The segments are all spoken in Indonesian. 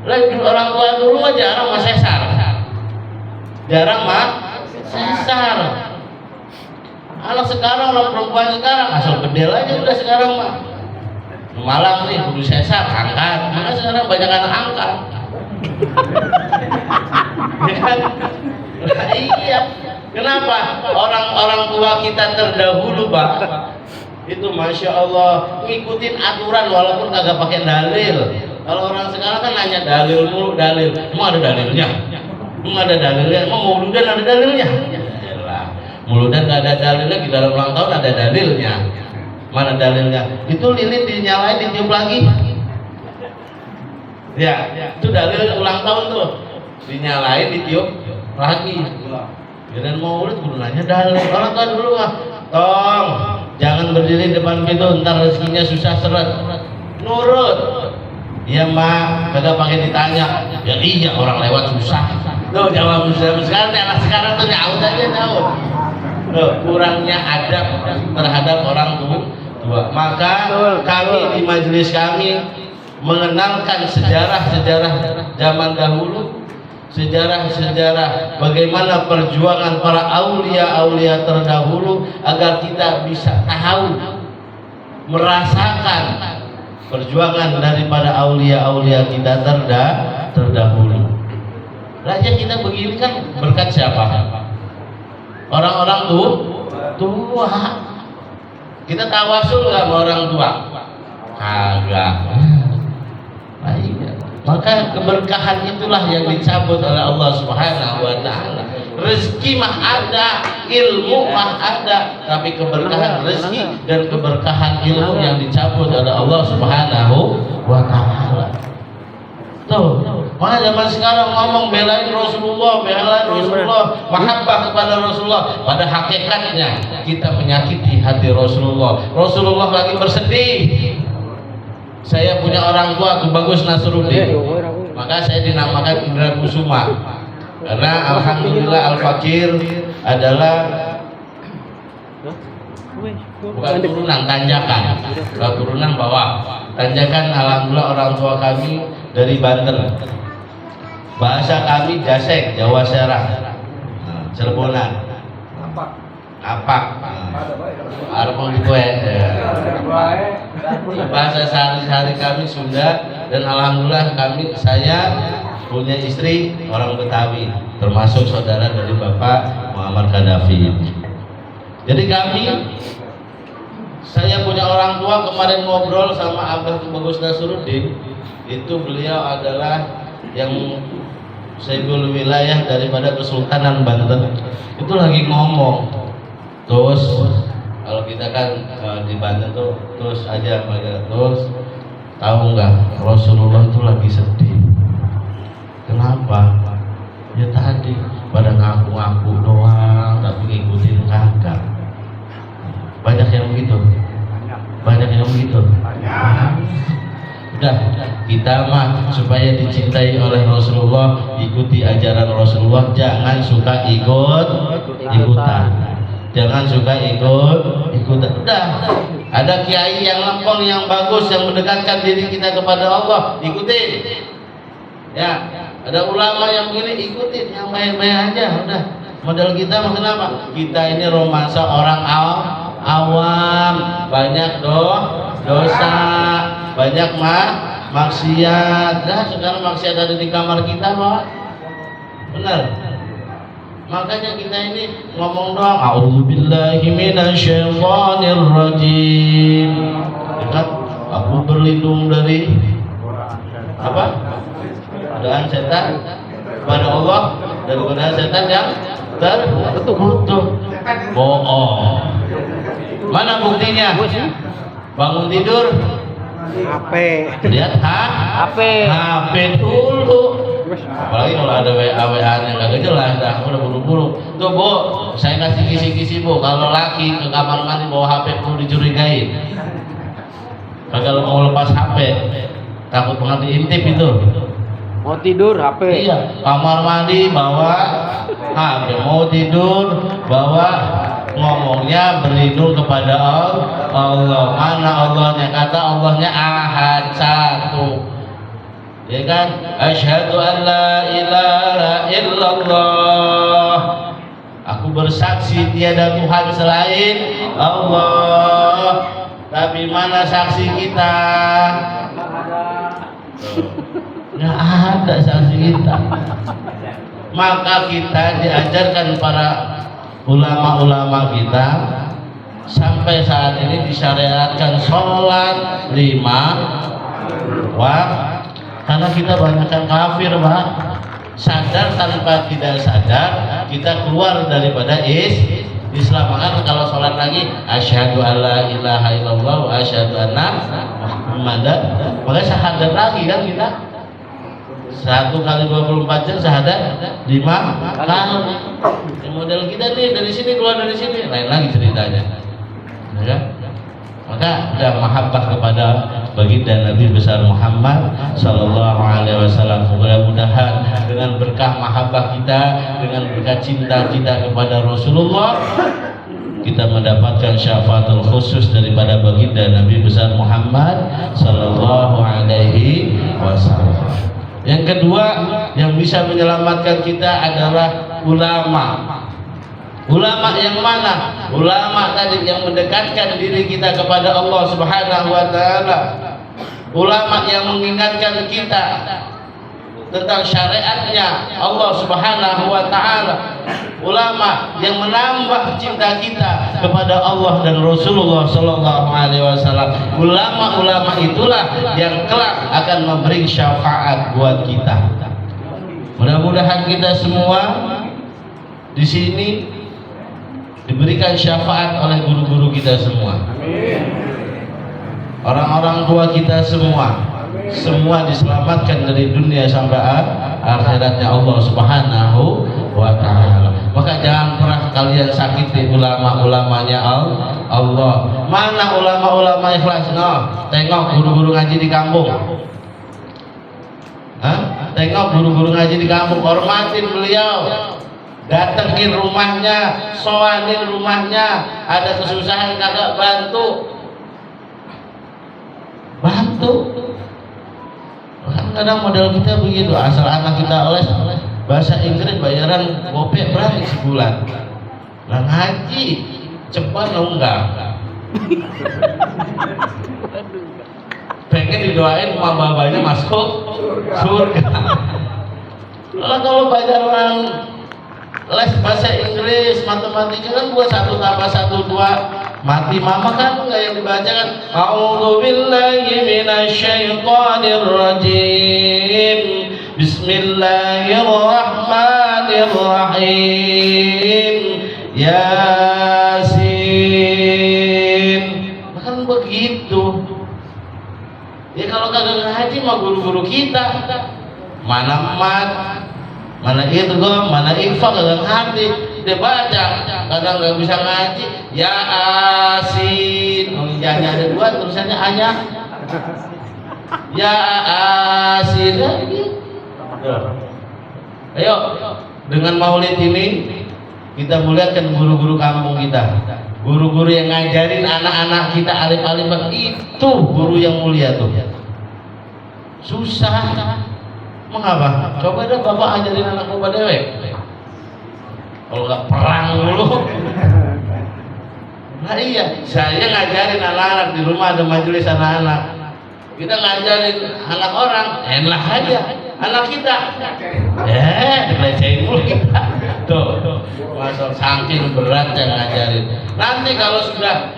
Lagi orang tua dulu mah jarang mah sesar. Jarang mah sesar. Anak sekarang, orang perempuan sekarang asal bedel aja udah sekarang mah. Malam nih kudu sesar, angkat. Mana sekarang banyak anak angkat. Ya kan? Nah, iya. Kenapa? Orang-orang tua kita terdahulu, Pak. Itu masya Allah ngikutin aturan walaupun kagak pakai dalil. Kalau orang sekarang kan nanya dalil mulu, dalil. Emang ada dalilnya? Emang ada dalilnya? Emang mauludan ada dalilnya? Yalah. Mauludan nggak ada dalilnya, di dalam ulang tahun ada dalilnya. Mana dalilnya? Itu lilin dinyalain ditiup lagi. Ya, itu dalil ulang tahun tuh. Dinyalain ditiup lagi. Dan maulid kudu nanya dalil. Orang tua dulu mah, tong jangan berdiri depan pintu, ntar rezekinya susah seret. Nurut. Iya mak, kagak pakai ditanya. Ya iya orang lewat susah. Tuh jawab susah. Sekarang anak sekarang tuh nyaut aja nyaut. Tuh kurangnya adab terhadap orang tua. Maka kami di majelis kami mengenalkan sejarah-sejarah zaman dahulu, sejarah-sejarah bagaimana perjuangan para aulia-aulia terdahulu agar kita bisa tahu, merasakan perjuangan daripada aulia-aulia kita terdahulu. Raja kita begini kan berkat siapa? Orang-orang tua. Kita tawasul nggak sama orang tua? Kagak. Nah, iya. Maka keberkahan itulah yang dicabut oleh Allah Subhanahu wa Ta'ala. Rezeki mah ada, ilmu mah ada, tapi keberkahan rezeki dan keberkahan ilmu yang dicabut oleh Allah Subhanahu wa Ta'ala. Tuh, mana zaman sekarang ngomong belain Rasulullah, mahabbah kepada Rasulullah. Pada hakikatnya kita menyakiti hati Rasulullah. Rasulullah lagi bersedih. Saya punya orang tua tuh Bagus Nasruddin, maka saya dinamakan Indra Kusuma karena alhamdulillah Al-Fakir adalah bukan turunan, tanjakan, bukan turunan bawah, tanjakan. Alhamdulillah orang tua kami dari Banten, bahasa kami Jasek, Jawa Serang, Cirebonan, apa? Arpong di kue. Bahasa sehari-hari kami Sunda, dan alhamdulillah saya punya istri orang Betawi, termasuk saudara dari Bapak Muammar Gaddafi. Jadi saya punya orang tua, kemarin ngobrol sama Abah Bagus Nasruddin, itu beliau adalah yang Sayyidul Wilayah daripada Kesultanan Banten. Itu lagi ngomong, terus kalau kita kan di Banten tuh terus aja terus tahu nggak Rasulullah itu lagi sedih. Kenapa? Ya tadi pada ngaku-ngaku doang tapi ngikutin kagak. Banyak yang begitu. Udah, kita mah supaya dicintai oleh Rasulullah, ikuti ajaran Rasulullah, jangan suka ikutan. Jangan suka ikutan. Udah, ada kiai yang lempeng, yang bagus, yang mendekatkan diri kita kepada Allah, ikutin. Ya, ada ulama yang begini, ikutin, yang baik-baik aja. Udah, model kita mah kenapa? Kita ini romansa orang awam, banyak dosa, banyak maksiat. Dah sekarang maksiat ada di kamar kita, Pak. Benar. Makanya kita ini ngomong doang, a'udzubillahi minasyaitonir rajim. Dekat, aku berlindung dari apa? Godaan setan kepada Allah, dari godaan setan yang terkutuk. Bohong. Mana buktinya? Bangun tidur HP. Lihat HP dulu. Apalagi kalau ada WA yang kagak jelas, dah udah buru-buru. Tuh Bu, saya kasih kisi-kisi Bu, kalau laki ke kamar mandi bawa HP perlu dicurigain. Kalau mau lepas HP, takut banget diintip itu. Mau tidur HP. Iya, kamar mandi bawa HP, mau tidur bawa, ngomongnya berlindung kepada Allah. Mana Allahnya? Kata Allahnya ahad, satu. Ya kan? Asyhadu an la ilaha illallah. Aku bersaksi tiada Tuhan selain Allah. Tapi mana saksi kita? Nggak ada saksi kita. Maka kita diajarkan para ulama-ulama kita sampai saat ini disyariatkan sholat 5 waktu. Karena kita banyakkan kafir, Pak. Sadar tanpa tidak sadar kita keluar daripada Islam. Maka kalau sholat lagi asyhadu alla ilaha illallah wa asyhadu anna muhammadan, maka syahadat lagi kan kita. 1 kali 24 jam syahadat 5 kali. Model kita nih dari sini keluar dari sini lain lagi ceritanya. Ya. Maka udah mahabbah kepada baginda Nabi besar Muhammad sallallahu alaihi wasallam. Mudah-mudahan dengan berkah mahabbah kita, dengan berkah cinta kita kepada Rasulullah, kita mendapatkan syafaatul khusus daripada baginda Nabi besar Muhammad sallallahu alaihi wasallam. Yang kedua yang bisa menyelamatkan kita adalah ulama. Ulama yang mana? Ulama tadi yang mendekatkan diri kita kepada Allah Subhanahu wa taala. Ulama yang mengingatkan kita tentang syariatnya Allah Subhanahu wa taala. Ulama yang menambah cinta kita kepada Allah dan Rasulullah sallallahu alaihi wasallam. Ulama-ulama itulah yang kelak akan memberi syafaat buat kita. Mudah-mudahan kita semua di sini diberikan syafaat oleh guru-guru kita semua. Orang-orang tua kita semua diselamatkan dari dunia sampai akhiratnya Allah Subhanahu wa taala. Maka jangan pernah kalian sakiti ulama-ulamanya Allah. Mana ulama-ulama ikhlas? No, tengok guru-guru ngaji di kampung. Tengok guru-guru ngaji di kampung, hormatin beliau. Datengin rumahnya, soanin rumahnya, ada kesusahan kagak bantu. Kadang model kita begitu, asal anak kita les bahasa Inggris bayaran gopek berapa sebulan. Lah ngaji cepat enggak. Pengen didoain sama babanya masuk surga. Kalau bayaran les bahasa Inggris, matematika kan buat 1 tambah 1 2 mati mama kan enggak yang dibaca kan. A'udzubillahi minasyaitonir rajim. Bismillahirrahmanirrahim. Yasin. Kan begitu. Ya kalau kagak ngaji mah guru-guru kita. Mana mat, mana idgham, mana ikhfa kagak ngerti, dia baca kadang nggak bisa ngaji. Ya asin, ya-nya ada 2 tulisannya hanya ya asin. Ayo dengan maulid ini kita muliakan guru-guru kampung kita, guru-guru yang ngajarin anak-anak kita alif-alif. Itu guru yang mulia tuh. Susah. Mengapa? Coba deh bapak ajarin anak bapak dewek. Kalau nggak perang dulu. Nah iya, saya ngajarin anak-anak di rumah, ada majelis anak-anak. Kita ngajarin anak orang, enak aja. Anak kita, dilecehin mulu kita. Tuh, masuk saking beratnya ngajarin. Nanti kalau sudah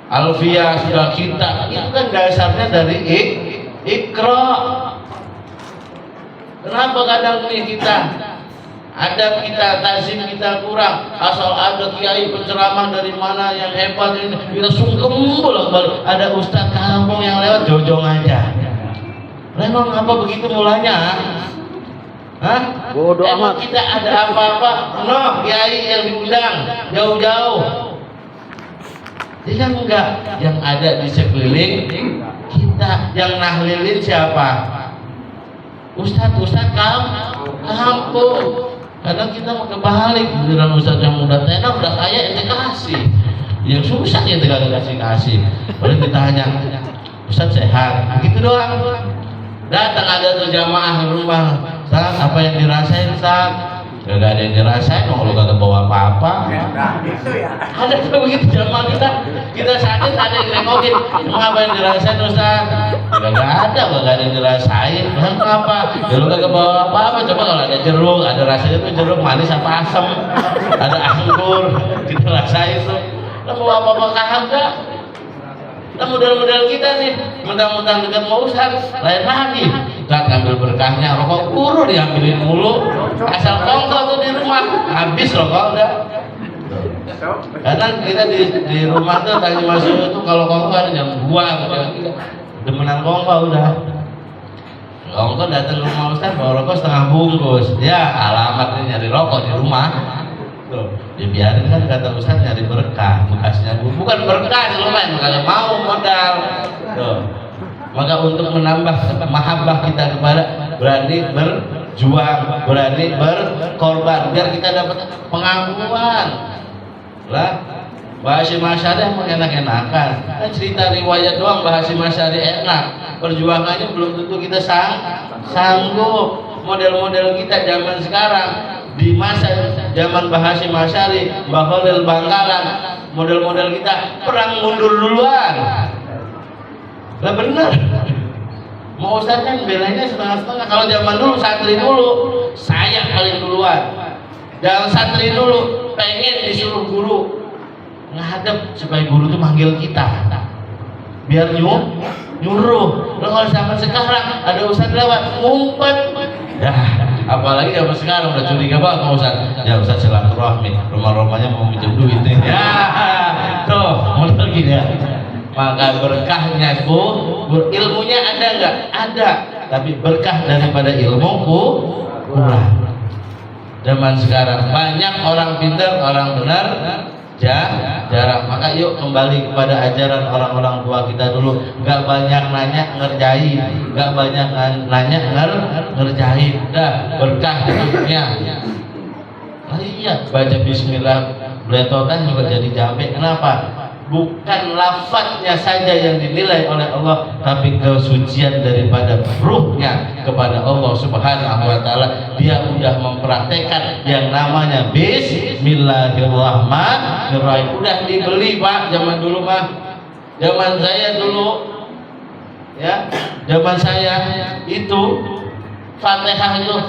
alfiah, sudah kita, itu kan dasarnya dari ikra. Kenapa kadang nih kita adab kita, tazim kita kurang, asal ada kiai penceramah dari mana yang hebat ini kita sungkem bolak-balik, ada ustadz kampung yang lewat jojong aja. Memang apa begitu mulanya? Hah? Bodoh amat. Kita ada apa-apa, kiai yang diundang jauh-jauh. Dia enggak, yang ada di sekeliling kita, yang nahlilin siapa? Ustadz kampung. Kadang kita mau kebalik, giliran ustadz yang udah tenar, udah kaya ente kasih, yang susah ente kagak kasih. Boleh ditanya, ustadz sehat, begitu doang. Datang ada tuh jamaah rumah, Ustaz, apa yang dirasain, Ustaz? Gak ada yang dirasain, kalau kagak bawa apa-apa. Ada tuh begitu jamaah kita sakit ada yang nengokin, emang apa yang dirasain, Ustaz? Gak ada yang dirasain. Kenapa? Ya lu kagak bawa apa-apa. Coba kalau ada jeruk, ada rasanya tuh jeruk manis apa asam, ada anggur, kita rasain tuh. Lu bawa apa-apa kagak? Nah modal-modal kita nih, mentang-mentang dekat mau Ustaz, lain lagi. Ustaz ngambil berkahnya, rokok guru diambilin mulu. Asal kongko tuh di rumah, habis rokok udah. Kadang kita di rumah tuh tanya masuk itu kalau kongko ada jam 2, demenan kongko udah. Kongko datang ke rumah Ustaz bawa rokok setengah bungkus, ya alamatnya nyari rokok di rumah. Tuh, dibiarin kan kata Ustaz nyari berkah, bekasnya bukan berkah lumayan kalau mau modal. Tuh. Maka untuk menambah mahabbah kita kepada berani berjuang, berani berkorban biar kita dapat pengakuan. Lah, Bahasa Masyari emang enak-enakan. Kan cerita riwayat doang Bahasa Masyari enak. Perjuangannya belum tentu kita sanggup. Model-model kita zaman sekarang di masa zaman Bahasa Masyari, Mbah Khalil Bangkalan, model-model kita perang mundur duluan. Lah bener. Mau Ustaz kan belanya setengah-setengah. Kalau zaman dulu santri dulu, saya paling duluan. Jangan santri dulu, pengen disuruh guru ngadep supaya guru tuh manggil kita. Biar nyuruh. Lo kalau zaman sekarang ada Ustaz lewat, ngumpet. Ya, apalagi zaman sekarang udah curiga banget mau Ustaz. Ya Ustaz silaturahmi, rumah-rumahnya mau minjem duit. Ya, tuh model gini ya. Maka berkahnya ilmunya ada nggak? Ada, tapi berkah daripada ilmuku kurang. Zaman sekarang banyak orang pintar, orang benar jarang. Maka yuk kembali kepada ajaran orang-orang tua kita dulu. Gak banyak nanya ngerjain, gak banyak nanya ngerjain. Dah berkah hidupnya. Nah, iya baca Bismillah beletotan juga jadi jabe. Kenapa? Bukan lafadznya saja yang dinilai oleh Allah, tapi kesucian daripada ruhnya kepada Allah Subhanahu wa Ta'ala. Dia udah mempraktekkan yang namanya Bismillahirrahmanirrahim. Udah dibeli Pak, zaman dulu mah. Zaman saya dulu, ya, zaman saya itu Fatihah itu,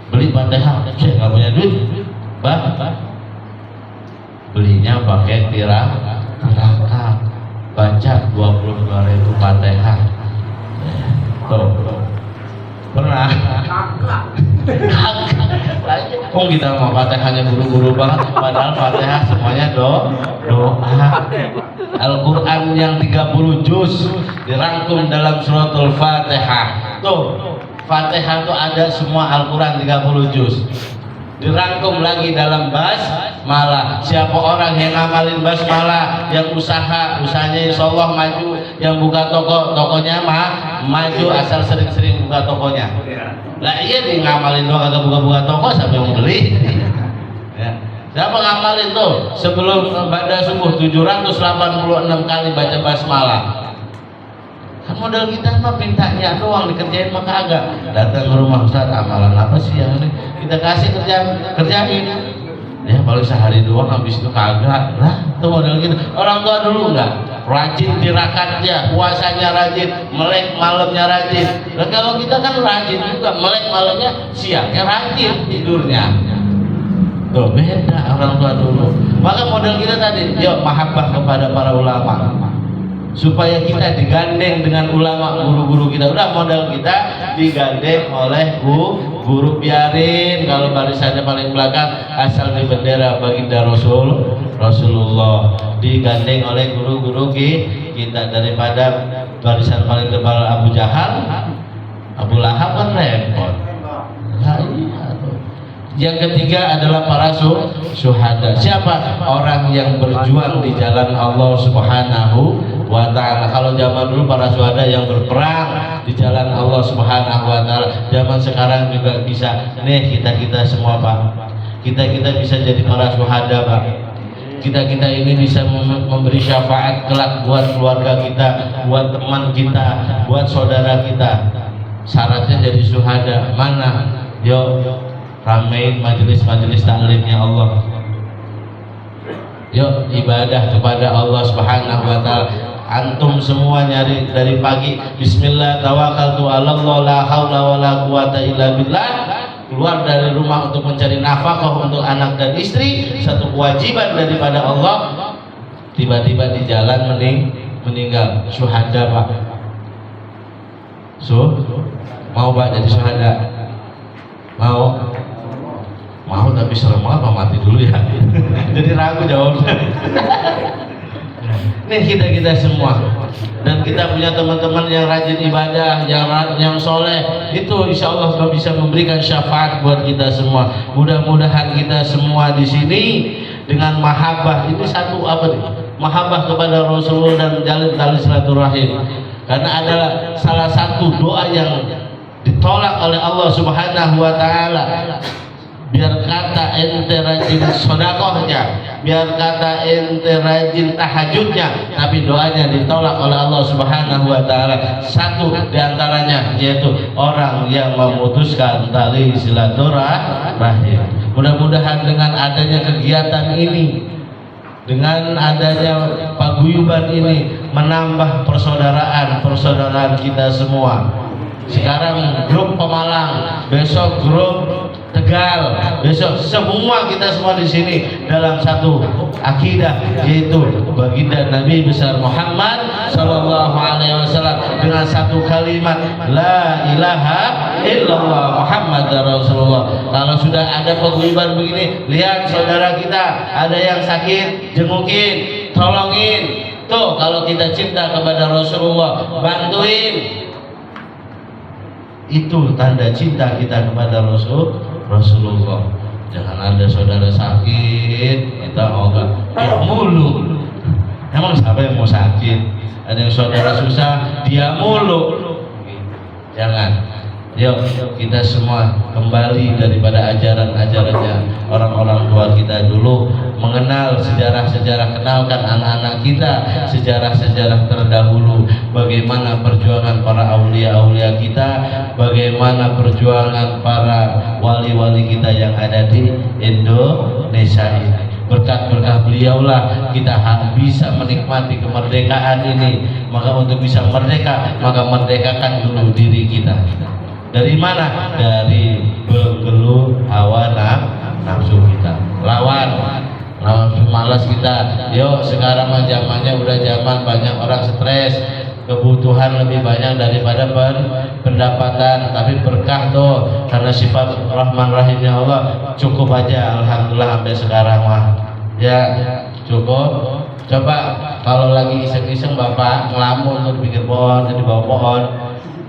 beli Fatihah, saya nggak punya duit, belinya pakai tirakat, baca 22.000 Fatihah. Tuh pernah kok kita mau Fatihahnya buru-buru banget, padahal Fatihah semuanya doa. Al-Quran yang 30 juz dirangkum dalam suratul Fatihah. Tuh Fatihah tuh ada semua Al-Quran 30 juz dirangkum lagi dalam basmalah. Siapa orang yang ngamalin basmalah, yang usahanya insya Allah maju, yang buka tokonya maju asal sering-sering buka tokonya. Lah iya di ngamalin doang kagak buka-buka toko, siapa yang beli? Ya. Siapa ngamalin tuh sebelum pada subuh 786 kali baca basmalah. Kan modal kita mah mintanya doang, dikerjain mah kagak. Datang ke rumah Ustaz, amalan apa sih yang ini? Kita kasih kerjain. Ya paling sehari doang, habis itu kagak. Nah, itu modal kita. Orang tua dulu enggak rajin tirakatnya, puasanya rajin, melek malamnya rajin. Nah, kalau kita kan rajin juga, melek malamnya, siangnya rajin tidurnya. Tuh beda orang tua dulu. Maka modal kita tadi, yuk mahabbah kepada para ulama. Supaya kita digandeng dengan ulama, guru-guru kita. Udah modal kita digandeng oleh guru. Biarin kalau barisannya paling belakang, asal di bendera baginda Rasulullah, digandeng oleh guru-guru kita. Daripada barisan paling depan Abu Jahal, Abu Lahab kan repot. Nah, iya. Yang ketiga adalah para syuhada. Siapa? Orang yang berjuang di jalan Allah Subhanahu wa Ta'ala. Kalau zaman dulu para syuhada yang berperang di jalan Allah Subhanahu wa Ta'ala. Zaman sekarang juga bisa. Nih kita semua Pak, kita bisa jadi para syuhada Pak. kita ini bisa memberi syafaat kelak buat keluarga kita, buat teman kita, buat saudara kita. Syaratnya jadi syuhada. Mana? Yuk ramein majelis-majelis taklimnya Allah. Yuk ibadah kepada Allah Subhanahu wa taala. Antum semua nyari dari pagi bismillah tawakkaltu 'alallah la haula wala quwata illa billah, keluar dari rumah untuk mencari nafkah untuk anak dan istri, satu kewajiban daripada Allah. Tiba-tiba di jalan meninggal, syuhada Pak. Mau Pak jadi syuhada? Mau tapi serem apa mati dulu ya. Jadi ragu jawabnya. Nih kita semua, dan kita punya teman-teman yang rajin ibadah, yang soleh, itu insya Allah bisa memberikan syafaat buat kita semua. Mudah-mudahan kita semua di sini dengan mahabbah, ini satu apa nih? Mahabbah kepada Rasulullah dan jalin tali silaturahim. Karena adalah salah satu doa yang ditolak oleh Allah Subhanahu wa taala. Biar kata ente rajin sodakohnya, biar kata ente rajin tahajudnya, tapi doanya ditolak oleh Allah Subhanahu wa taala. Satu diantaranya yaitu orang yang memutuskan tali silaturahim. Mudah-mudahan dengan adanya kegiatan ini, dengan adanya paguyuban ini, menambah persaudaraan kita semua. Sekarang grup Pemalang, besok grup Tegal, besok semua kita semua di sini dalam satu akidah, yaitu baginda Nabi besar Muhammad sallallahu alaihi wasallam dengan satu kalimat la ilaha illallah Muhammad Rasulullah. Kalau sudah ada paguyuban begini, lihat saudara kita ada yang sakit, jengukin, tolongin. Tuh kalau kita cinta kepada Rasulullah, bantuin. Itu tanda cinta kita kepada Rasulullah. Jangan ada saudara sakit kita ogah dia mulu. Emang siapa yang mau sakit? Ada yang saudara susah dia mulu. Jangan. Yuk kita semua kembali daripada ajaran-ajarannya orang-orang tua kita dulu, mengenal sejarah-sejarah, kenalkan anak-anak kita sejarah-sejarah terdahulu, bagaimana perjuangan para aulia-aulia kita, bagaimana perjuangan para wali-wali kita yang ada di Indonesia ini. Berkat-berkat beliaulah kita bisa menikmati kemerdekaan ini. Maka untuk bisa merdeka, maka merdekakan dulu diri kita. Dari mana? Dari bergelut hawa nafsu kita. Lawan malas kita. Yuk sekarang zamannya udah zaman banyak orang stres, kebutuhan lebih banyak daripada pendapatan. Tapi berkah tuh, karena sifat Rahman Rahimnya Allah cukup aja. Alhamdulillah sampai sekarang mah ya cukup. Coba kalau lagi iseng-iseng bapak ngelamun untuk bikin pohon, jadi bawa pohon,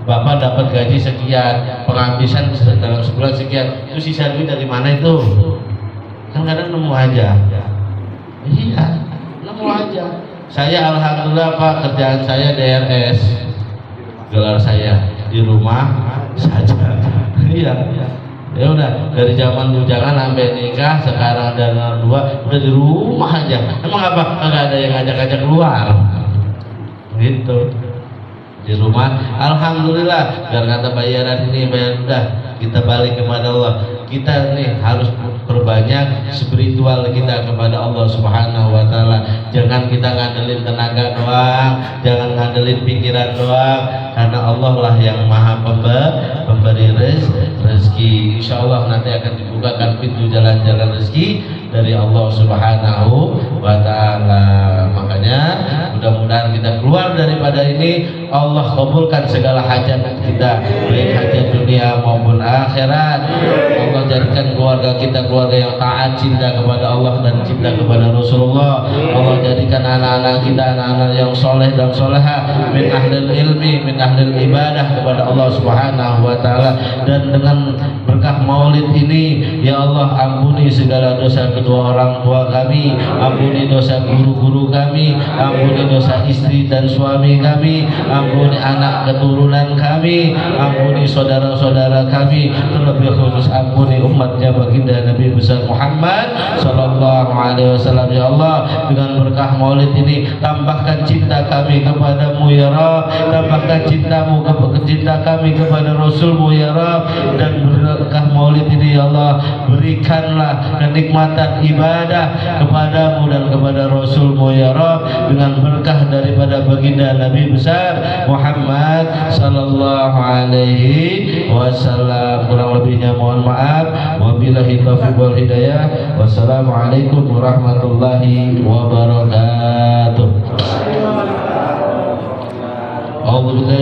bapak dapat gaji sekian, penghabisan dalam sebulan sekian, itu sisa duit dari mana itu? Kan kadang nemu aja. Iya, nemu aja. Saya alhamdulillah Pak, kerjaan saya DRS, gelar saya di rumah saja. Iya. Ya udah dari zaman bujangan sampai nikah, sekarang ada anak dua, udah di rumah aja. Emang apa? Kagak ada yang ngajak-ngajak keluar. Gitu. Di rumah, alhamdulillah. Biar kata bayaran ini bayar udah, kita balik kepada Allah. Kita nih harus perbanyak spiritual kita kepada Allah Subhanahu wa taala. Jangan kita ngandelin tenaga doang, jangan ngandelin pikiran doang, karena Allah lah yang maha pemberi rezeki. Insyaallah nanti akan dibukakan pintu jalan-jalan rezeki dari Allah Subhanahu wa taala. Makanya mudah-mudahan kita keluar daripada ini, Allah kabulkan segala hajat kita, baik hajat dunia maupun akhirat. Allah jadikan keluarga kita keluarga yang taat, cinta kepada Allah dan cinta kepada Rasulullah. Allah jadikan anak-anak kita anak-anak yang soleh dan soleha, min ahlil ilmi, min ahlil ibadah kepada Allah Subhanahu wa taala. Dan dengan berkat berkah maulid ini ya Allah ampuni segala dosa kedua orang tua kami, ampuni dosa guru-guru kami, ampuni dosa istri dan suami kami, ampuni anak keturunan kami, ampuni saudara-saudara kami, terlebih khusus ampuni umatnya baginda Nabi besar Muhammad sallallahu alaihi wasallam. Ya Allah, dengan berkah maulid ini tambahkan cinta kami kepadamu ya Rabb, tambahkan cinta kami kepada Rasulmu ya Rabb, dan berkah maulid ini ya Allah berikanlah kenikmatan ibadah kepadamu dan kepada Rasulmu ya Rabb, dengan berkah daripada baginda Nabi besar Muhammad sallallahu alaihi wasallam. Kurang lebihnya mohon maaf. Wabillahi taufiq wal hidayah. Wassalamualaikum warahmatullahi wabarakatuh.